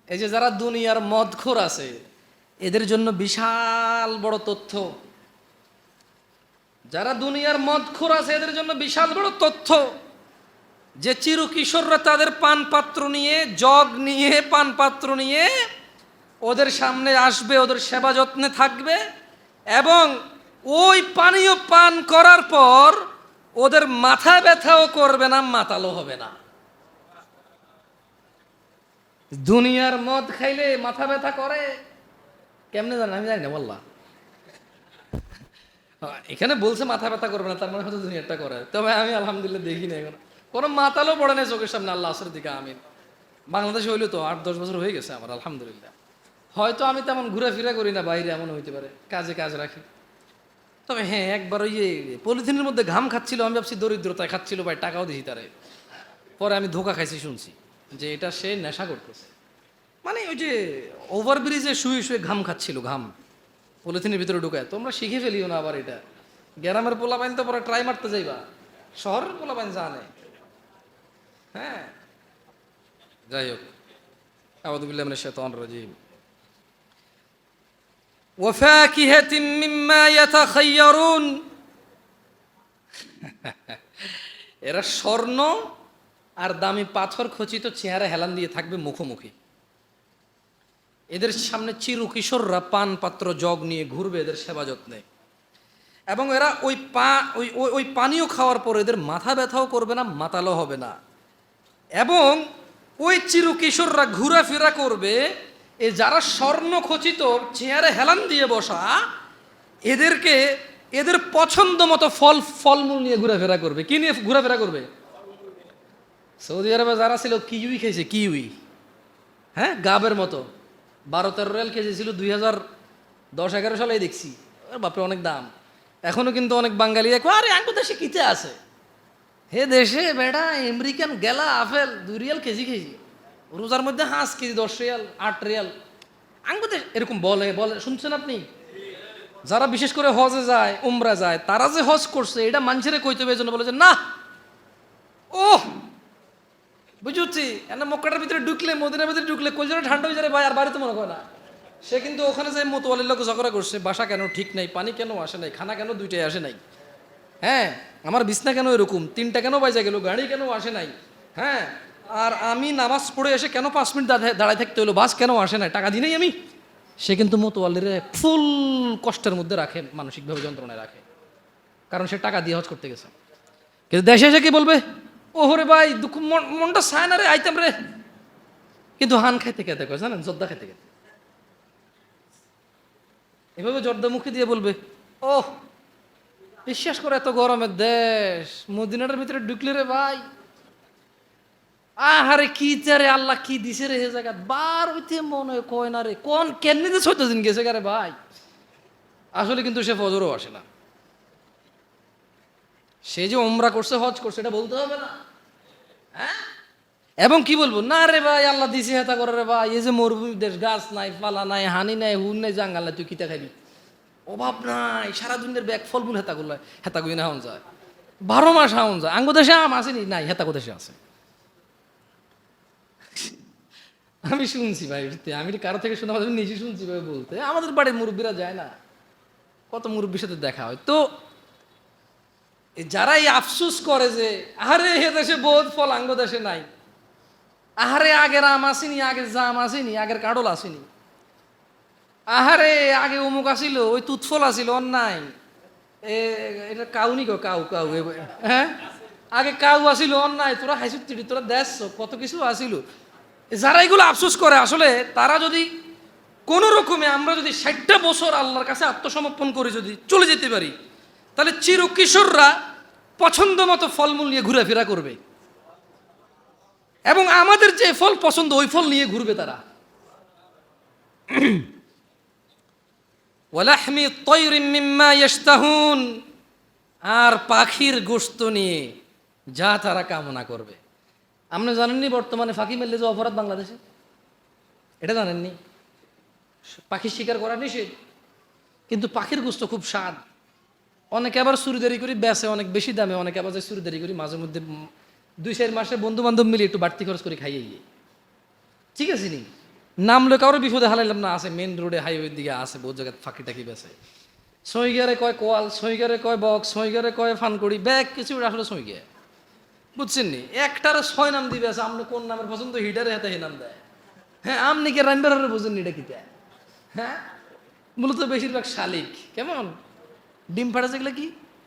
এই যে যারা দুনিয়ার মদখোর আছে এদের জন্য বিশাল বড় তথ্য। যারা দুনিয়ার মদখোর আছে এদের জন্য বিশাল বড় তথ্য যে চিরু কিশোররা তাদের পান পাত্র নিয়ে, জগ নিয়ে, পান পাত্র নিয়ে ওদের সামনে আসবে, ওদের সেবা যত্নে থাকবে এবং ওই পানীয় পান করার পর ওদের মাথা ব্যথাও করবে না, মাতালো হবে না। দুনিয়ার মদ খাইলে মাথা ব্যথা করে কেমনে জানেন? আমি জানি না বললাম, এখানে বলছে মাথা ব্যথা করবে না, তার মানে হয়তো দুনিয়ারটা করে। তবে আমি আলহামদুলিল্লাহ দেখি না এখন কোনো মাতালও পড়ে না চোখের সামনে, আল্লাহ আসর দিকে আমিন। বাংলাদেশে হইলো তো 8-10 বছর হয়ে গেছে আমার, আলহামদুলিল্লাহ। হয়তো আমি তেমন ঘোরাফেরা করি না বাইরে, এমন হইতে পারে, কাজে কাজ রাখি। তবে হ্যাঁ, একবার ওই যে পলিথিনের মধ্যে ঘাম খাচ্ছিল, আমি ভাবছি দরিদ্রতায় খাচ্ছিল, ভাই টাকাও দিছি তারে। পরে আমি ধোকা খাইছি, শুনছি যে এটা সে নেশা করতেছে। মানে ওই যে ওভারব্রিজে শুয়ে শুয়ে ঘাম খাচ্ছিল, ঘাম পলিথিনের ভিতরে ঢুকায়। তোমরা শিখে ফেলিও না আবার এটা। গ্রামের পোলাপাইন তো পরে ট্রাই মারতে যাইবা, শহরের পোলাপাইন জানে। হ্যাঁ, যাই হোক, আউযু বিল্লাহি মিনাশ শাইতানির রাজীম। ওয়া ফাকিহাতিন মিম্মা ইয়াতাখায়্যারুন, এরা স্বর্ণ আর দামি পাথর খচিত চেহারা হেলান দিয়ে থাকবে মুখোমুখি। এদের সামনে চিরু কিশোররা পান পাত্র জগ নিয়ে ঘুরবে এদের সেবা যত্নে, এবং এরা ওই পানীয় খাওয়ার পর এদের মাথা ব্যথাও করবে না, মাতালো হবে না। এবং ওই চিরু কিশোররা ঘোরাফেরা করবে, এ যারা স্বর্ণ খচিত চেয়ারে হেলান দিয়ে বসা, এদেরকে এদের পছন্দ মতো ফলমূল নিয়ে ঘোরাফেরা করবে। কি নিয়ে ঘোরাফেরা করবে? সৌদি আরবে যারা ছিল কিউই খেয়েছে, কিউই, হ্যাঁ, গাবের মতো 12-13 রিয়াল কেজি ছিল 2010-11 সালে দেখছি। বাপরে অনেক দাম। এখনো কিন্তু অনেক বাঙালি দেখো, আরে আঙ্গু দেশে কিতে আছে, হে দেশে বেটা আমেরিকান গেলা আপেল 2 রিয়াল কেজি খেয়েছি, রোজার মধ্যে হাঁস কেজি 10 রিয়াল 8 রিয়াল আঙ্গু দেশ, এরকম বলে বলে শুনছেন আপনি? যারা বিশেষ করে হজে যায়, উমরা যায়, তারা যে হজ করছে এটা মানুষের কইতে হবে, এই জন্য বলে যে না ও বুঝছি, মক্কাটার ভিতরে ঢুকলে, মদিনার ভিতরে ঢুকলে কলজাটা ঠান্ডা হয়ে যায় ভাই, আর বাড়িতে মনে হয় না। সে কিন্তু ওখানে যে মোতোয়ালির লোক ঝগড়া করছে, বাসা কেন ঠিক নাই, পানি কেন আসে নাই, খানা কেন 2টাই আসে নাই, হ্যাঁ, আমার বিছনা কেন এরকম, 3টা কেন বাজে গেল, গাড়ি কেন আসে নাই, হ্যাঁ, আর আমি নামাজ পড়ে এসে কেন 5 মিনিট দাঁড়ায় থাকতে হলো, বাস কেন আসে নাই, টাকা দিই নাই আমি। সে কিন্তু মোতোয়ালির ফুল কষ্টের মধ্যে রাখে, মানসিকভাবে যন্ত্রণায় রাখে, কারণ সে টাকা দিয়ে হজ করতে গেছে। কিন্তু দেশে এসে কি বলবে, ওহরে ভাই দুঃখ, মনটা চায় না রে আইতাম রে, কিন্তু হান খাইতে খেতে কয় জানেন, জর্দা খাইতে খেতে এভাবে জর্দা মুখে দিয়ে বলবে, ওহ বিশ্বাস করে এত গরমের দেশ, মদিনাটার ভিতরে ঢুকলে রে ভাই, আহারে কি রে আল্লাহ কি দিছে রে হে জায়গা, বার হইতে মনে কয় না রে, কোন কেমনি যে 14 দিন গেছে রে ভাই। আসলে কিন্তু সে ফজরও আসে না, সে যে ওমরা করছে, হজ করছে, এটা বলতে হবে না, হ্যাঁ। এবং কি বলবো, না রে ভাই আল্লাহ দিছে হেতা করে রে ভাই, এই যে মরুভূমি দেশ, গাছ নাই, পালা নাই, হানি নাই, হুন নাই, জাঙ্গাল নাই, তুই কিতা খাবি, অভাব নাই, সারা দিনের ব্যাগ ফলমূল হেতা গুই না হন যায়, 12 মাস হাউন যায়। আঙ্গু দেশে আম আসেনি, নাই, হেতাগো দেশে আছে। আমি শুনছি ভাই, আমি কারো থেকে শুনে আমি নিজে শুনছি ভাই বলতে, আমাদের বাড়ির মুরব্বীরা যায় না, কত মুরব্বীর সাথে দেখা হয়। তো যারা এই আফসুস করে যে আরে হে দেশে বহুত ফল আঙ্গ দেশে নাই, আহারে আগের আম আসেনি, আগের জাম আসেনি, আগের কাঁড়ল আসেনি, আহারে আগে অমুক আসিল, ওই তুৎফল আসিল, অন্যায় এটা কাউনি গো, কাউ কাউ, হ্যাঁ, আগে কাউ আসিল, অন্যায় তোরা হাইসুটি, তোরা দেশ কত কিছু আসিল। যারা এগুলো আফসোস করে, আসলে তারা যদি কোনো রকমে, আমরা যদি 60টা বছর আল্লাহর কাছে আত্মসমর্পণ করে যদি চলে যেতে পারি, তাহলে চির কিশোররা পছন্দ মতো ফলমূল নিয়ে ঘোরাফেরা করবে, এবং আমাদের যে ফল পছন্দ ওই ফল নিয়ে ঘুরবে তারা। ওয়ালাহমি তয়রিম মিম্মা ইয়াশতাহুন, আর পাখির গোশত নিয়ে যা তারা কামনা করবে। আপনি জানেননি বর্তমানে ফাঁকি মেললে যে অপরাধ বাংলাদেশে, এটা জানেননি? পাখি শিকার করা নিষেধ, কিন্তু পাখির গোশত খুব স্বাদ। অনেকে আবার চুরিদারি করে বেচে অনেক বেশি দামে, অনেকে আবার যে চুরিদারি করি মাঝে মধ্যে 2-4 মাসে বন্ধু বান্ধব মিলে একটু বাড়তি খরচ করে খাইয়ে গিয়ে, ঠিক আছে নি? নামলে কারো বিপদে হালাইলাম না, আছে মেন রোডে হাইওয়ের দিকে আছে বহু জায়গায় ফাঁকি টাকি বেছে। সইগারে কয় কোয়াল, সইগারে কয় বক, সইগারে কয় ফানকড়ি, ব্যাগ কিছু আসলে সইগে, বুঝছেন নি? একটারে 6 নাম দিবে আছে, আপনি কোন নামের পছন্দ হিটারে হাতে হে নাম দেয়। হ্যাঁ, আপনি কে রাইনবারে বুঝেন নি এটা কি দেয়? হ্যাঁ, মূলত বেশিরভাগ শালিক কেমন ডিম ফাটা, যেগুলো কি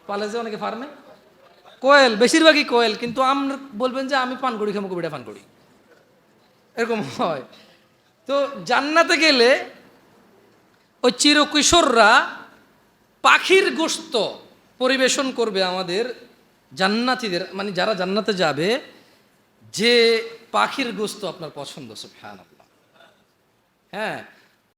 পালে যে অনেকে ফার্মে, কোয়েল, বেশিরভাগই কোয়েল। কিন্তু আমরা বলবেন যে আমি পান করি, খামো কবিটা পান করি, এরকম হয়। তো জান্নাতে গেলে ওই চিরকিশোররা পাখির গোশত পরিবেশন করবে আমাদের জান্নাতীদের, মানে যারা জান্নাতে যাবে, যে পাখির গোশত আপনার পছন্দ, সুবহানাল্লাহ। হ্যাঁ,